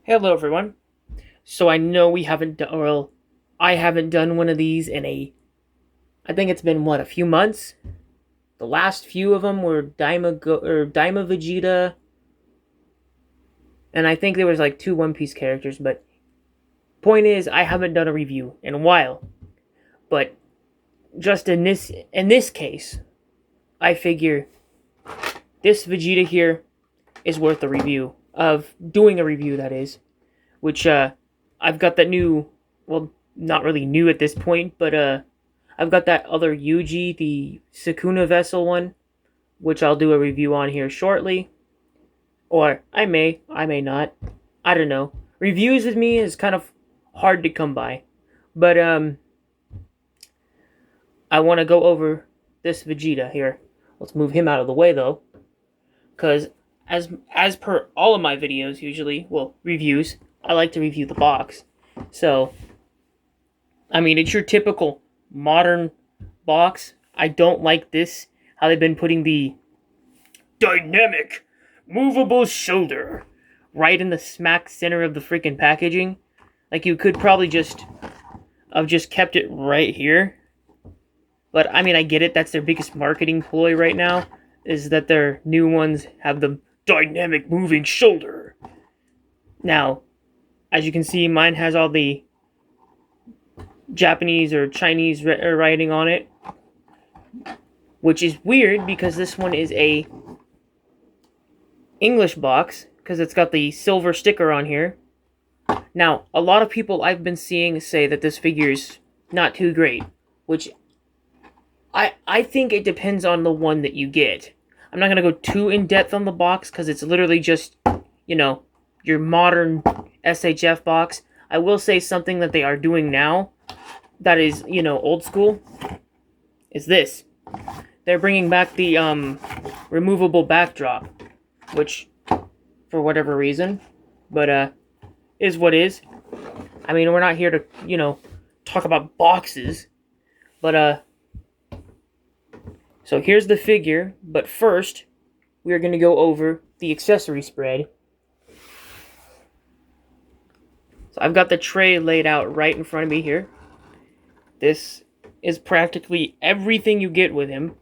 Hello, everyone. So I know we haven't done, well, I haven't done one of these I think it's been what, a few months. The last few of them were Daima Vegeta, and I think there was like two One Piece characters. But point is, I haven't done a review in a while. But just in this case, I figure this Vegeta here is worth a review of doing a review. That is, which I've got that new, well, not really new at this point, but I've got that other Yuji, the Sukuna vessel one, which I'll do a review on here shortly. Or I may not. I don't know. Reviews with me is kind of hard to come by. But I want to go over this Vegeta here. Let's move him out of the way though, cuz as per all of my videos usually, well, reviews, I like to review the box. So, I mean, it's your typical modern box. I don't like this, how they've been putting the dynamic movable shoulder right in the smack center of the freaking packaging. Like, you could probably just have just kept it right here. But I mean, I get it. That's their biggest marketing ploy right now, is that their new ones have the dynamic moving shoulder. Now, as you can see, mine has all the Japanese or Chinese writing on it, which is weird because this one is a English box because it's got the silver sticker on here. Now, a lot of people I've been seeing say that this figure's not too great, which I think it depends on the one that you get. I'm not going to go too in-depth on the box because it's literally just, your modern SHF box. I will say something that they are doing now that is, old school, is this. They're bringing back the removable backdrop, which, for whatever reason, but is what is. I mean, we're not here to, talk about boxes, but so here's the figure, but first, we are going to go over the accessory spread. So I've got the tray laid out right in front of me here. This is practically everything you get with him.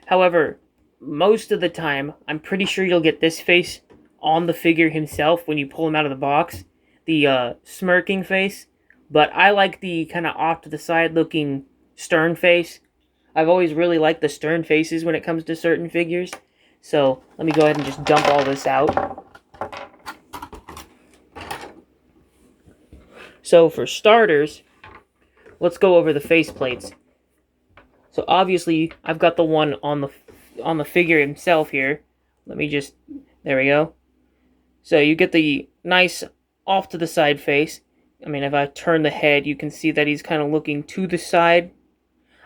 However, most of the time, I'm pretty sure you'll get this face on the figure himself when you pull him out of the box. The smirking face. But I like the kind of off to the side looking stern face. I've always really liked the stern faces when it comes to certain figures. So let me go ahead and just dump all this out. So for starters, let's go over the face plates. So obviously, I've got the one on the figure himself here. Let me just, there we go. So you get the nice off to the side face. I mean, if I turn the head, you can see that he's kind of looking to the side.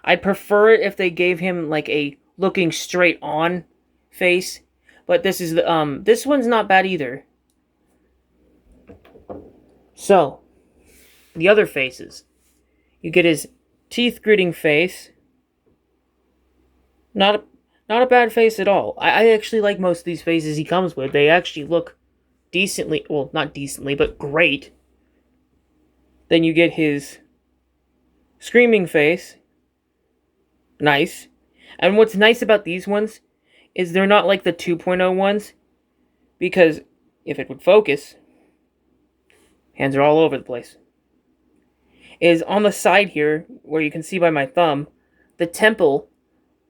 I'd prefer it if they gave him like a looking straight on face, but this is this one's not bad either. So, the other faces. You get his teeth gritting face. Not a bad face at all. I actually like most of these faces he comes with. They actually look decently, well, not decently, but great. Then you get his screaming face. Nice. And what's nice about these ones is they're not like the 2.0 ones, because if it would focus, hands are all over the place, is on the side here, where you can see by my thumb, the temple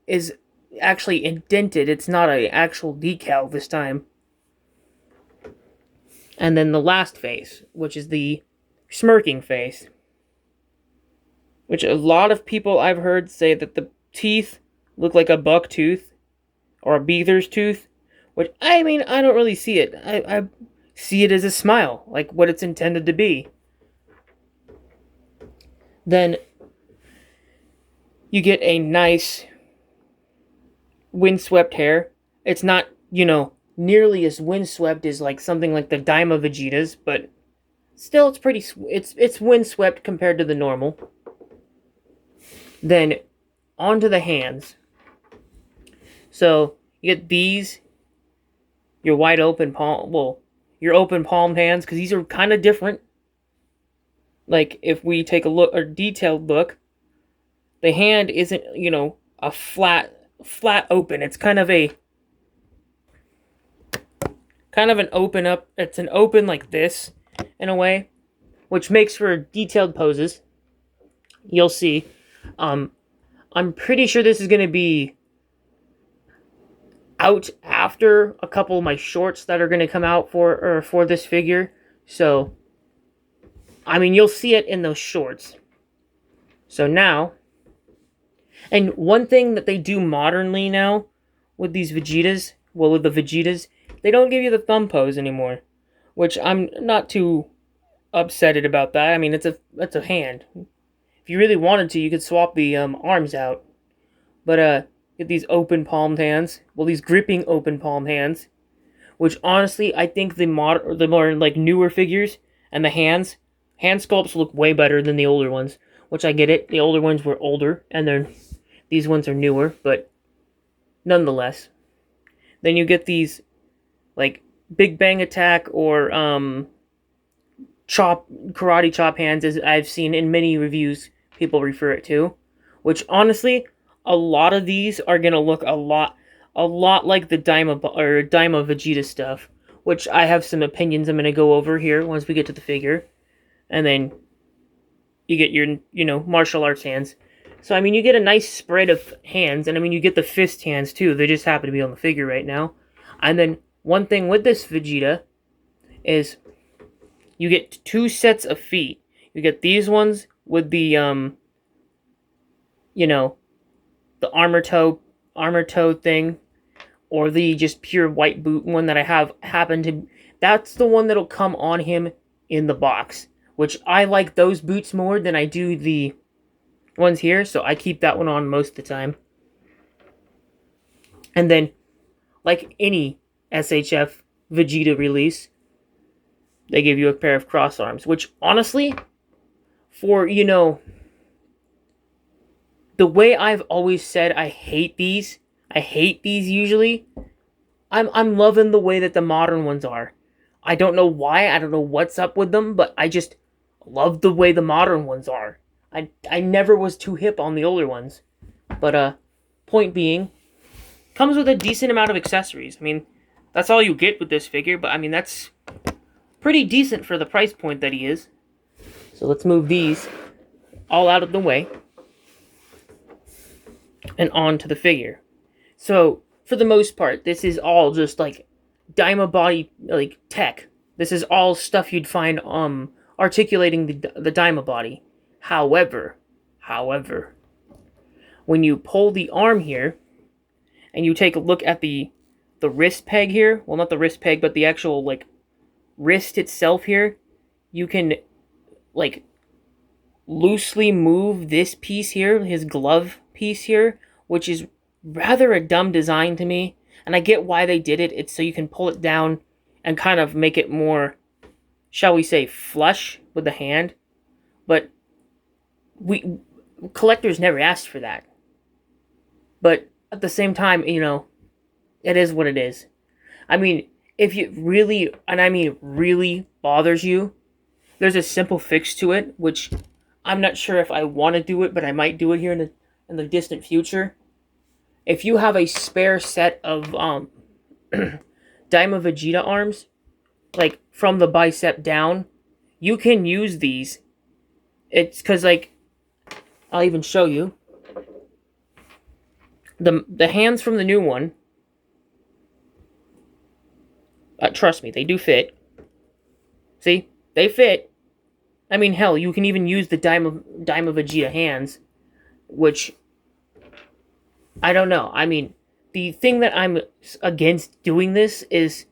is actually indented. It's not an actual decal this time. And then the last face, which is the smirking face, which a lot of people I've heard say that the teeth look like a buck tooth or a beaver's tooth, which, I mean, I don't really see it. I see it as a smile, like what it's intended to be. Then you get a nice windswept hair. It's not, nearly as windswept as like something like the Daima Vegetas, but still it's pretty, it's windswept compared to the normal. Then onto the hands. So you get these, your wide open palm, well, your open palmed hands, because these are kind of different. Like, if we take a detailed look, the hand isn't, a flat open. It's kind of an open up. It's an open like this, in a way, which makes for detailed poses. You'll see. I'm pretty sure this is going to be out after a couple of my shorts that are going to come out for this figure. So, I mean, you'll see it in those shorts. So now, and one thing that they do modernly now with these Vegetas, with the Vegetas, they don't give you the thumb pose anymore, which I'm not too upsetted about that. I mean, it's a hand. If you really wanted to, you could swap the arms out. But get these open palmed hands. Well, these gripping open palmed hands, which honestly I think the more like newer figures and the hand sculpts look way better than the older ones. Which I get it. The older ones were older, and these ones are newer, but nonetheless. Then you get these like Big Bang Attack or karate chop hands, as I've seen in many reviews people refer it to, which honestly a lot of these are gonna look a lot like the Daima Vegeta stuff, which I have some opinions I'm gonna go over here once we get to the figure. And then you get your martial arts hands. So I mean, you get a nice spread of hands, and I mean, you get the fist hands too. They just happen to be on the figure right now. And then one thing with this Vegeta is you get 2 sets of feet. You get these ones with the the armor toe thing, or the just pure white boot one that I have happened to. That's the one that'll come on him in the box, which I like those boots more than I do the ones here, so I keep that one on most of the time. And then, like any SHF Vegeta release, they give you a pair of cross arms, which honestly, for, the way I've always said I hate these usually, I'm loving the way that the modern ones are. I don't know why, I don't know what's up with them, but I just love the way the modern ones are. I never was too hip on the older ones. But point being, comes with a decent amount of accessories. I mean, that's all you get with this figure, but I mean, that's pretty decent for the price point that he is. So let's move these all out of the way and on to the figure. So, for the most part, this is all just like Daima body like tech. This is all stuff you'd find articulating the Daima body. However, when you pull the arm here and you take a look at the wrist peg here, well, not the wrist peg, but the actual like wrist itself here, you can like loosely move this piece here, his glove piece here, which is rather a dumb design to me. And I get why they did it. It's so you can pull it down and kind of make it more, shall we say, flush with the hand. But collectors never asked for that. But at the same time, it is what it is. I mean, if it really, and I mean really bothers you, there's a simple fix to it, which I'm not sure if I want to do it, but I might do it here in the distant future. If you have a spare set of Daima Vegeta arms, like from the bicep down, you can use these. It's because, like, I'll even show you. The hands from the new one, trust me, they do fit. See? They fit. I mean, hell, you can even use the Daima Vegeta hands, which, I don't know. I mean, the thing that I'm against doing this is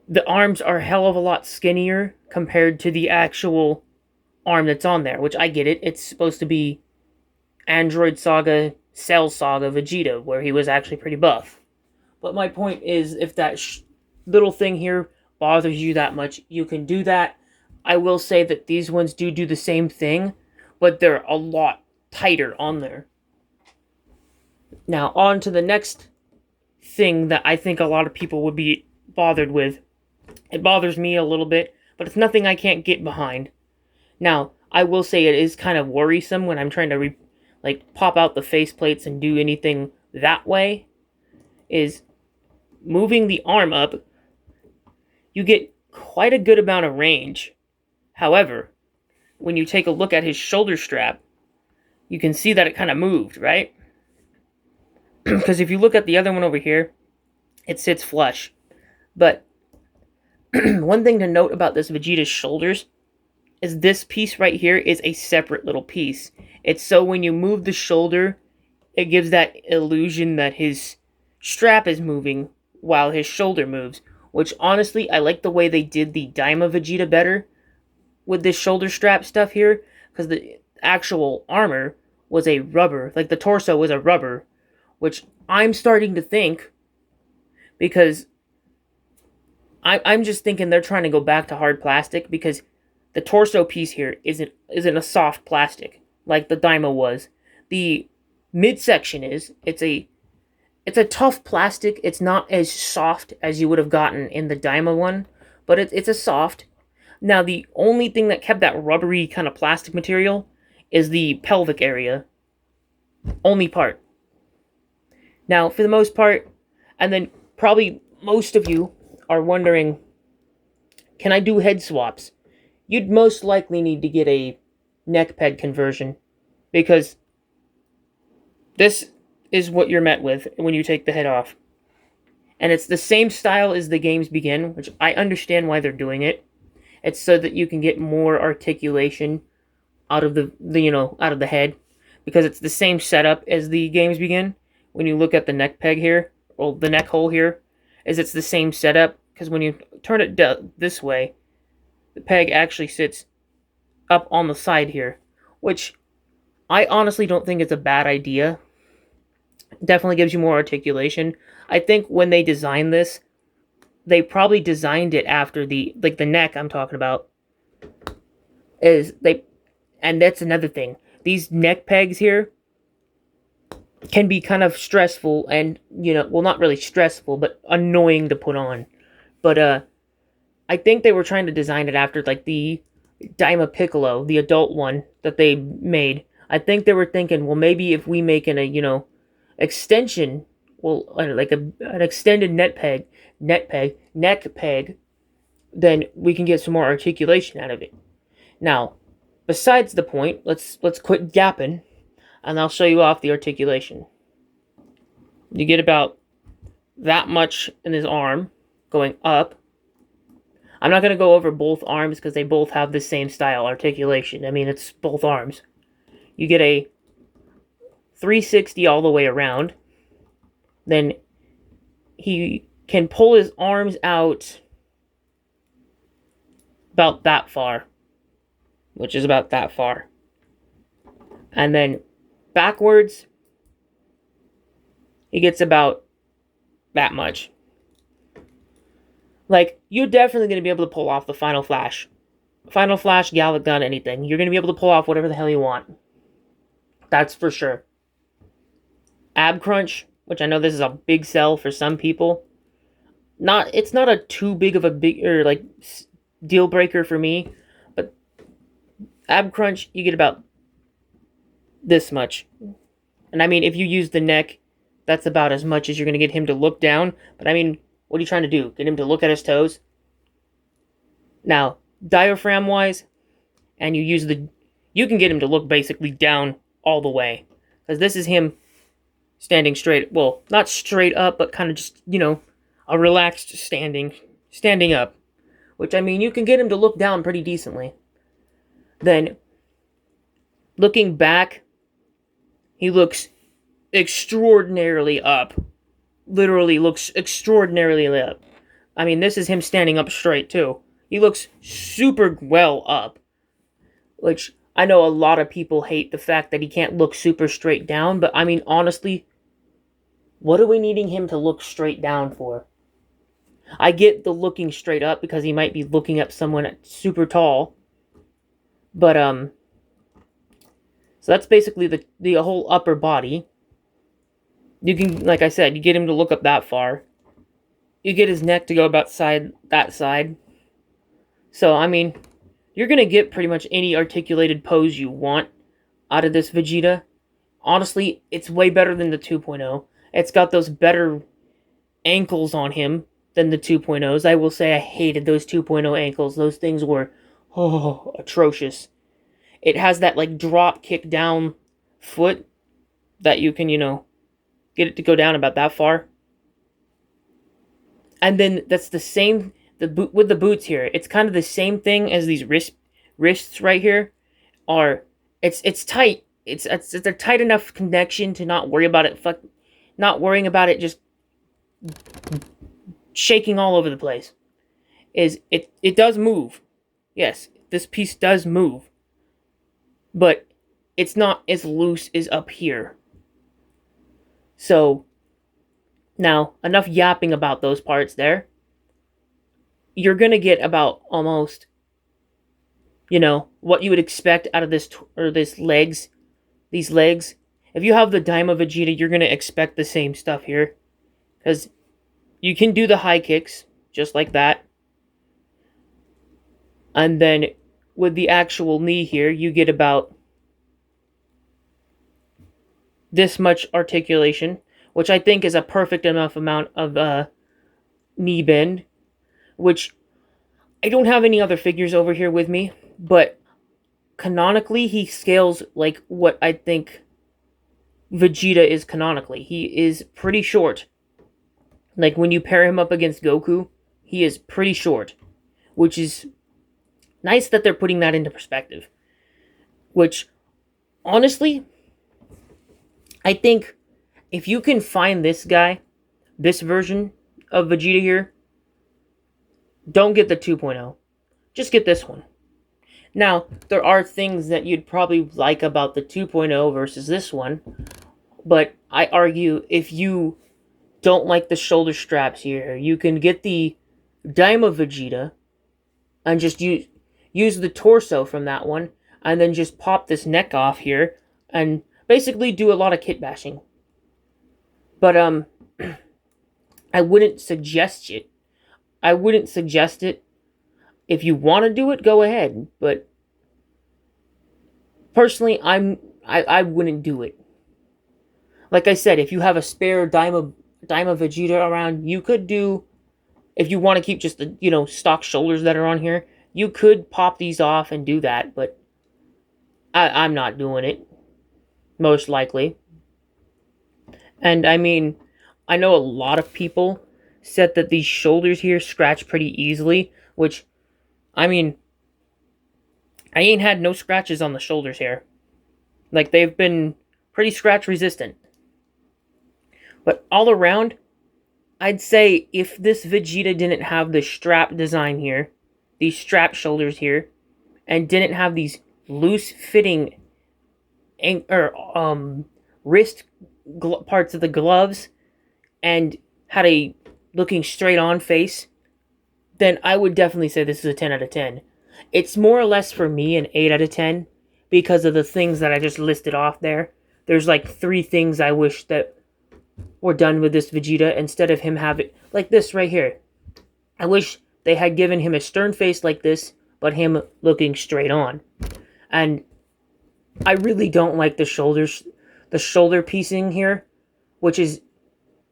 the arms are a hell of a lot skinnier compared to the actual arm that's on there, which I get it. It's supposed to be Android Saga, Cell Saga Vegeta, where he was actually pretty buff. But my point is, if that little thing here bothers you that much, you can do that. I will say that these ones do the same thing, but they're a lot tighter on there. Now, on to the next thing that I think a lot of people would be bothered with It bothers me a little bit, but it's nothing I can't get behind. Now, I will say it is kind of worrisome when I'm trying to like pop out the faceplates and do anything that way. Is moving the arm up, you get quite a good amount of range. However, when you take a look at his shoulder strap, you can see that it kind of moved, right? Because if you look at the other one over here, it sits flush. But one thing to note about this Vegeta's shoulders is this piece right here is a separate little piece. It's so when you move the shoulder, it gives that illusion that his strap is moving while his shoulder moves. Which honestly, I like the way they did the Daima Vegeta better with this shoulder strap stuff here, because the actual armor was a rubber, like the torso was a rubber, which I'm starting to think, because I'm just thinking they're trying to go back to hard plastic, because the torso piece here isn't a soft plastic like the Daima was. The midsection is. It's a tough plastic. It's not as soft as you would have gotten in the Daima one, but it's a soft. Now, the only thing that kept that rubbery kind of plastic material is the pelvic area. Only part. Now, for the most part, and then probably most of you are wondering, can I do head swaps? You'd most likely need to get a neck peg conversion, because this is what you're met with when you take the head off. And it's the same style as the games begin, which I understand why they're doing it. It's so that you can get more articulation out of out of the head, because it's the same setup as the games begin. When you look at the neck peg here, or the neck hole here, it's the same setup, because when you turn it this way, the peg actually sits up on the side here, which I honestly don't think is a bad idea. Definitely gives you more articulation. I think when they designed this, they probably designed it after the neck I'm talking about. And that's another thing. These neck pegs here can be kind of stressful and, well, not really stressful, but annoying to put on. But I think they were trying to design it after like the Daima Piccolo, the adult one that they made. I think they were thinking, well, maybe if we make an extension, well, like an extended neck peg, then we can get some more articulation out of it. Now, besides the point, let's quit gapping, and I'll show you off the articulation. You get about that much in his arm going up. I'm not going to go over both arms because they both have the same style articulation. I mean, it's both arms. You get a 360 all the way around. Then he can pull his arms out about that far, which is about that far. And then backwards, he gets about that much. Like, you're definitely going to be able to pull off the Final Flash. Final Flash, Gallic Gun, anything. You're going to be able to pull off whatever the hell you want. That's for sure. Ab Crunch, which I know this is a big sell for some people. It's not a too big of a deal breaker for me. But Ab Crunch, you get about this much. And I mean, if you use the neck, that's about as much as you're going to get him to look down. But I mean, what are you trying to do? Get him to look at his toes? Now, diaphragm-wise, and you can get him to look basically down all the way. Because this is him standing straight, well, not straight up, but kind of just, a relaxed standing up. Which, I mean, you can get him to look down pretty decently. Then, looking back, he looks extraordinarily up. Literally looks extraordinarily up. I mean, this is him standing up straight, too. He looks super well up. Which, I know a lot of people hate the fact that he can't look super straight down, but I mean, honestly, what are we needing him to look straight down for? I get the looking straight up because he might be looking up someone super tall. But, so that's basically the whole upper body. You can, like I said, you get him to look up that far. you get his neck to go about that side. So, I mean, you're going to get pretty much any articulated pose you want out of this Vegeta. Honestly, it's way better than the 2.0. It's got those better ankles on him than the 2.0s. I will say I hated those 2.0 ankles. Those things were, atrocious. It has that, like, drop kick down foot that you can, get it to go down about that far. And then that's the same with the boots here. It's kind of the same thing as these wrists right here. It's tight. It's a tight enough connection to not worry about it. Not worrying about it just shaking all over the place. It does move. Yes, this piece does move. But it's not as loose as up here. So, now, enough yapping about those parts there. You're going to get about almost, what you would expect out of these legs. If you have the Daima Vegeta, you're going to expect the same stuff here. Because you can do the high kicks, just like that. And then, with the actual knee here, you get about this much articulation, which I think is a perfect enough amount of knee bend, which I don't have any other figures over here with me, but canonically he scales like what I think Vegeta is canonically. He is pretty short. Like when you pair him up against Goku, he is pretty short, which is nice that they're putting that into perspective. Which, honestly, I think if you can find this guy, this version of Vegeta here, don't get the 2.0. Just get this one. Now, there are things that you'd probably like about the 2.0 versus this one, but I argue if you don't like the shoulder straps here, you can get the Daima Vegeta and just use the torso from that one, and then just pop this neck off here, and basically do a lot of kit bashing. But, I wouldn't suggest it. If you want to do it, go ahead. But, personally, I wouldn't do it. Like I said, if you have a spare Daima Vegeta around, you could do, if you want to keep just the, stock shoulders that are on here, you could pop these off and do that, but I'm not doing it. Most likely. And I mean, I know a lot of people said that these shoulders here scratch pretty easily, which, I mean, I ain't had no scratches on the shoulders here. Like, they've been pretty scratch resistant. But all around, I'd say if this Vegeta didn't have the strap design here, these strap shoulders here, and didn't have these loose fitting wrist parts of the gloves, and had a looking straight on face, then I would definitely say this is a 10 out of 10. It's more or less for me an 8 out of 10 because of the things that I just listed off there. There's like 3 things I wish that were done with this Vegeta instead of him having like this right here. I wish they had given him a stern face like this, but him looking straight on. And I really don't like the shoulder piecing here, which is,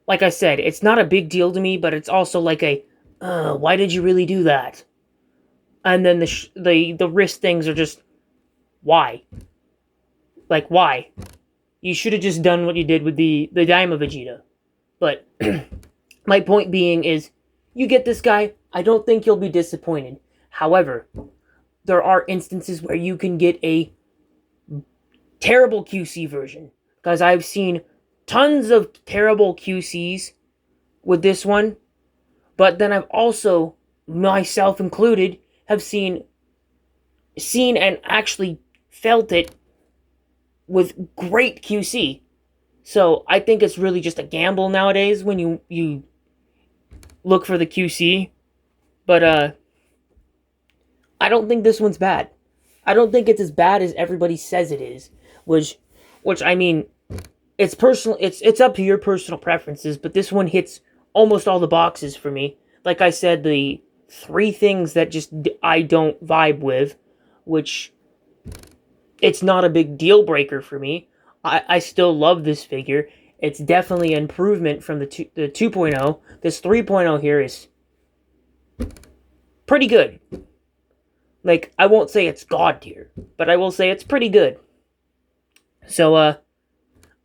like I said, it's not a big deal to me, but it's also like a, why did you really do that? And then the wrist things are just, why? Like, why? You should have just done what you did with the Daima Vegeta. But, my point being is, you get this guy, I don't think you'll be disappointed. However, there are instances where you can get a terrible QC version. Because I've seen tons of terrible QCs with this one. But then I've also, myself included, have seen and actually felt it with great QC. So I think it's really just a gamble nowadays when you look for the QC. But I don't think this one's bad. I don't think it's as bad as everybody says it is. Which I mean, it's personal. It's up to your personal preferences. But this one hits almost all the boxes for me. Like I said, the 3 things that just I don't vibe with, which it's not a big deal breaker for me. I still love this figure. It's definitely an improvement from the 2.0. This 3.0 here is pretty good. Like, I won't say it's god tier, but I will say it's pretty good. So,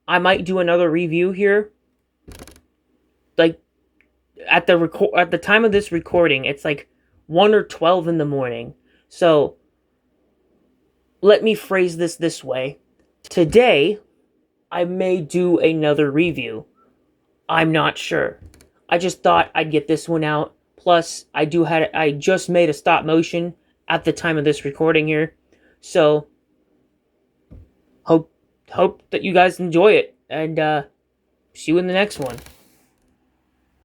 I might do another review here. Like, at the time of this recording, it's like 1 or 12 in the morning. So, let me phrase this way. Today, I may do another review. I'm not sure. I just thought I'd get this one out. Plus, I just made a stop motion at the time of this recording here. So, hope that you guys enjoy it, and see you in the next one.